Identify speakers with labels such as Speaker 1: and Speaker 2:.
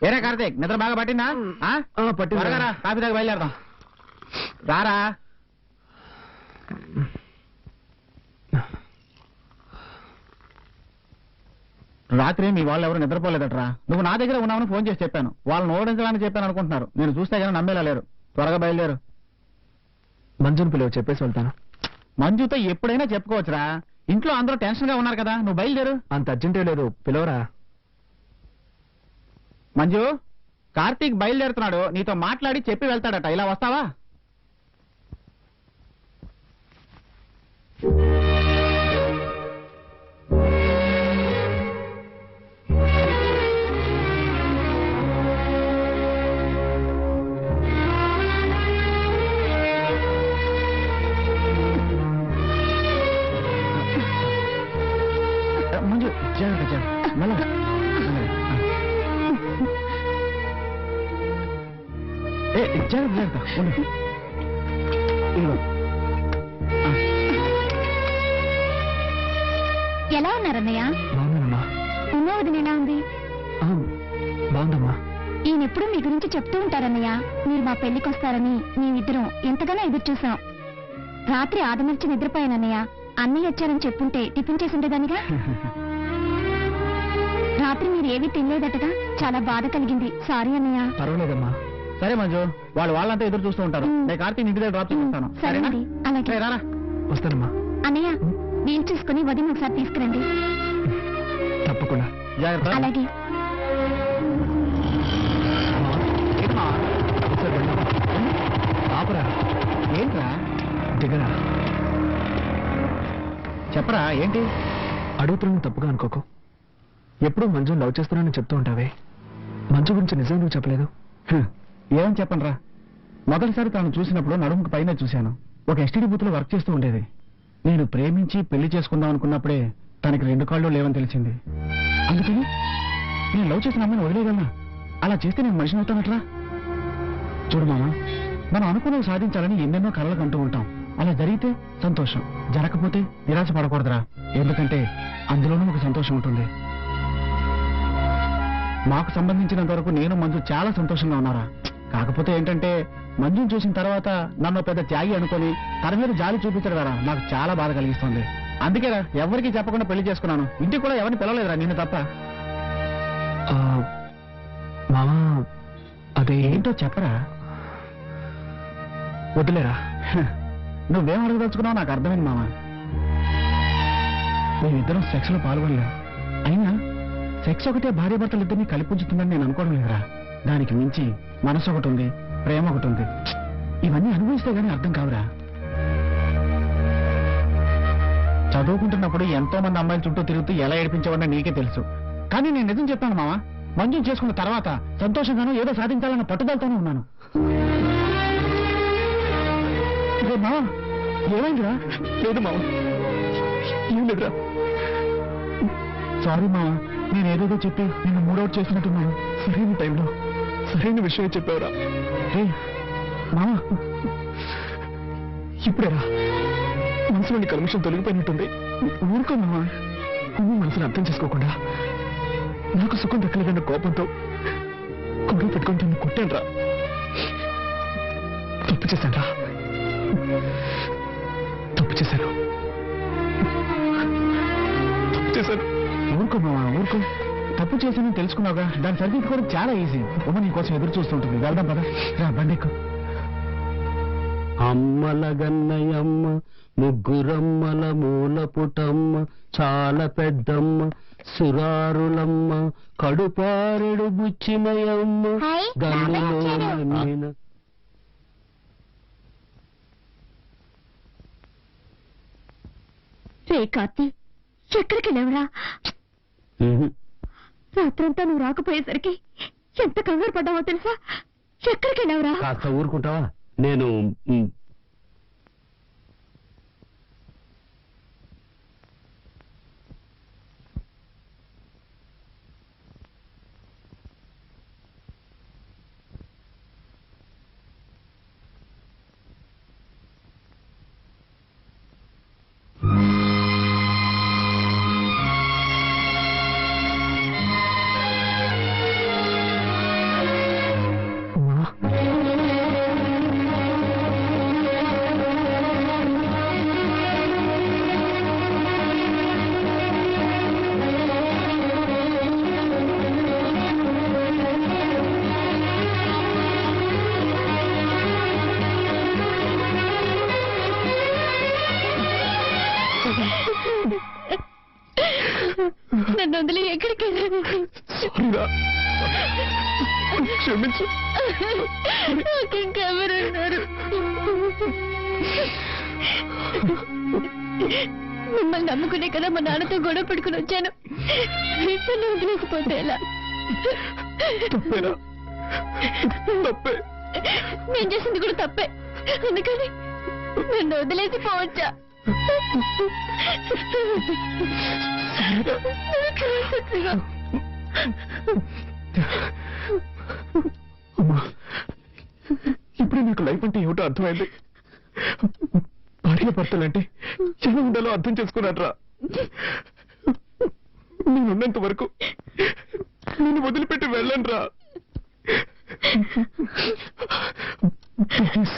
Speaker 1: ఏరా కార్తీక్, నిద్ర బాగా పట్టిందా? పట్టిందా? కాఫీ దాకా బయలుదేరదాం. రారా. రాత్రి మీ వాళ్ళు ఎవరు నిద్రపోలేదట్రా. నువ్వు నా దగ్గర ఉన్నావని ఫోన్ చేసి చెప్పాను. వాళ్ళని ఓడించడానికి చెప్పాను అనుకుంటున్నారు. నేను చూస్తే కానీ నమ్మేలా లేరు. త్వరగా బయలుదేరు.
Speaker 2: మంజుని పిలువ, చెప్పేసి వెళ్తాను.
Speaker 1: మంజుతో ఎప్పుడైనా చెప్పుకోవచ్చురా. ఇంట్లో అందరూ టెన్షన్ గా ఉన్నారు కదా, నువ్వు బయలుదేరు.
Speaker 2: అంత అర్జెంటే లేదు, పిలవరా.
Speaker 1: మంజు, కార్తీక్ బయలుదేరుతున్నాడు. నీతో మాట్లాడి చెప్పి వెళ్తాడట. ఇలా వస్తావా? మంజు జాగ్రత్త, జాగ్రత్త.
Speaker 3: ఎలా ఉన్నారన్నయ్య?
Speaker 2: బాగున్నానమ్మా.
Speaker 3: ఉన్నా వదిన ఎలా ఉంది?
Speaker 2: బాగుందమ్మా.
Speaker 3: ఈయనెప్పుడు మీ గురించి చెప్తూ ఉంటారన్నయ్య. మీరు మా పెళ్లికి వస్తారని మేమిద్దరం ఎంతగానో ఎదురు చూసాం. రాత్రి ఆదమర్చి నిద్రపోయానన్నయ్య. అన్నయ్య వచ్చారని చెప్పుంటే టిఫిన్ చేసి ఉండేదానిగా. రాత్రి మీరు ఏమీ తినలేదటగా, చాలా బాధ కలిగింది. సారీ అన్నయ్య.
Speaker 2: పర్వాలేదమ్మా.
Speaker 1: సరే మంజు, వాళ్ళంతా ఎదురు చూస్తూ ఉంటారు. నేను కార్తీక్ ఇంటి దగ్గర డ్రాప్ చేస్తాను.
Speaker 3: సరేనండి, అలాగే.
Speaker 1: రారా.
Speaker 2: వస్తానమ్మా.
Speaker 3: అన్నయ్య, వీలు చూసుకుని వదిన ఒకసారి తీసుకురండి.
Speaker 2: తప్పకుండా.
Speaker 1: జాగ్రత్త.
Speaker 3: అలాగే.
Speaker 2: ఆపరా.
Speaker 1: ఏంట్రా?
Speaker 2: దిగరా.
Speaker 1: చెప్పరా ఏంటి?
Speaker 2: అడుగుతున్నాను, తప్పుగా అనుకోకు. ఎప్పుడు మంజు లవ్ చేస్తున్నానని చెప్తూ ఉంటావే, మంజు గురించి నిజం నువ్వు చెప్పలేదు.
Speaker 1: ఏమని చెప్పనరా. మొదటిసారి తను చూసినప్పుడు నడుముకు పైన చూశాను. ఒక ఎస్టీడీ బూత్ లో వర్క్ చేస్తూ ఉండేది. నేను ప్రేమించి పెళ్లి చేసుకుందాం అనుకున్నప్పుడే తనకి 2 కాళ్ళు లేవని తెలిసింది. అందుకని నేను లవ్ చేసిన అమ్మాయిని వదిలేయగలనా? అలా చేస్తే నేను మనిషిని అవుతానట్రా. చూడు మామ, మనం అనుకున్నవి సాధించాలని ఎన్నెన్నో కలలకు అంటూ ఉంటాం. అలా జరిగితే సంతోషం, జరగకపోతే నిరాశ పడకూడదురా. ఎందుకంటే అందులోనూ ఒక సంతోషం ఉంటుంది. మాకు సంబంధించినంత వరకు నేను మంజు చాలా సంతోషంగా ఉన్నారా. కాకపోతే ఏంటంటే మంజుని చూసిన తర్వాత నన్ను పెద్ద త్యాగి అనుకొని తన మీద జాలి చూపించడం ద్వారా నాకు చాలా బాధ కలిగిస్తుంది. అందుకేరా ఎవరికి చెప్పకుండా పెళ్లి చేసుకున్నాను. ఇంటికి కూడా ఎవరిని పిలవలేదురా, నిన్ను తప్ప.
Speaker 2: మామా, అదే
Speaker 1: ఏంటో చెప్పరా.
Speaker 2: వదిలేరా.
Speaker 1: నువ్వేం అడగదలుచుకున్నావు నాకు అర్థమైంది మామ. మేమిద్దరం సెక్స్ లో పాల్గొనలేం. అయినా సెక్స్ ఒకటే భార్యాభర్తలు ఇద్దరిని కలిపుంచుతుందని నేను అనుకోవడం లేదురా. దానికి మించి మనసు ఒకటి ఉంది, ప్రేమ ఒకటి ఉంది. ఇవన్నీ అనుభవిస్తే గానీ అర్థం కావురా. చదువుకుంటున్నప్పుడు ఎంతో మంది అమ్మాయిల చుట్టూ తిరుగుతూ ఎలా ఏడిపించేవాడినా నీకే తెలుసు. కానీ నేను నిజం చెప్పాను మామ, మంజుని చేసుకున్న తర్వాత సంతోషంగానూ ఏదో సాధించాలన్న పట్టుదలతోనే ఉన్నాను. మామ ఏమైందిరా?
Speaker 2: లేదు మామ, ఏం లేదురా.
Speaker 1: సారీ మామ, నేను ఏదేదో చెప్పి నిన్ను మూడౌట్ చేసినట్టున్నాను.
Speaker 2: సరైన టైంలో సరైన విషయం చెప్పావురా.
Speaker 1: మామ
Speaker 2: ఇప్పుడేరా మనసులోని కల్మషం తొలగిపోయినట్టుంది.
Speaker 1: ఊరుకో మామ.
Speaker 2: నువ్వు మనసును అర్థం చేసుకోకుండా నాకు సుఖం దక్కలేదన్న కోపంతో గొడవ పెట్టుకుని తను కొట్టానురా. తప్పు చేశానురా, తప్పు చేశాను.
Speaker 1: ఊరుకో మామ, ఊరుకో. తప్పు చేశానని తెలుసుకున్నావుగా, దాన్ని సరిదిద్దుకోవడం చాలా ఈజీ. ఉమ్మ నీ కోసం ఎదురు చూస్తుంటుంది. వెళ్దాం పద. రా బండెక్కు.
Speaker 4: అమ్మల గన్నయమ్మ, ముగ్గురమ్మల మూల పుటమ్మ, చాలా పెద్దమ్మ, సురారులమ్మ, కడుపారెడు బుచ్చినయమ్మ, గల్లులో
Speaker 3: రే కార్తీ, ఎక్కడికి వెళ్ళావురా? రాత్రంతా నువ్వు రాకపోయేసరికి ఎంత కంగారు పడ్డావో తెలుసా? ఎక్కడికి వెళ్ళావురా?
Speaker 4: కాస్త ఊరుకుంటావా? నేను
Speaker 3: వదిలి ఎక్కడికి వెళ్ళాను.
Speaker 2: సారీరా, క్షమించు.
Speaker 3: నాకు ఇంకెవరున్నారు? మిమ్మల్ని నమ్ముకునే కదా మా నాన్నతో గొడవ పెట్టుకుని వచ్చాను. నన్ను వదిలేకపోతే ఎలా?
Speaker 2: తప్పేరా, తప్పే.
Speaker 3: నేను చేసింది కూడా తప్పే. అందుకని నన్ను వదిలేసి పోవచ్చా?
Speaker 2: అమ్మా, ఇప్పుడే నాకు లైఫ్ అంటే ఏమిటో అర్థమైంది. భార్య భర్తలంటే ఎలా ఉండాలో అర్థం చేసుకున్నాడ్రా. నేనున్నంత వరకు నేను వదిలిపెట్టి వెళ్ళను రా. ప్లీజ్.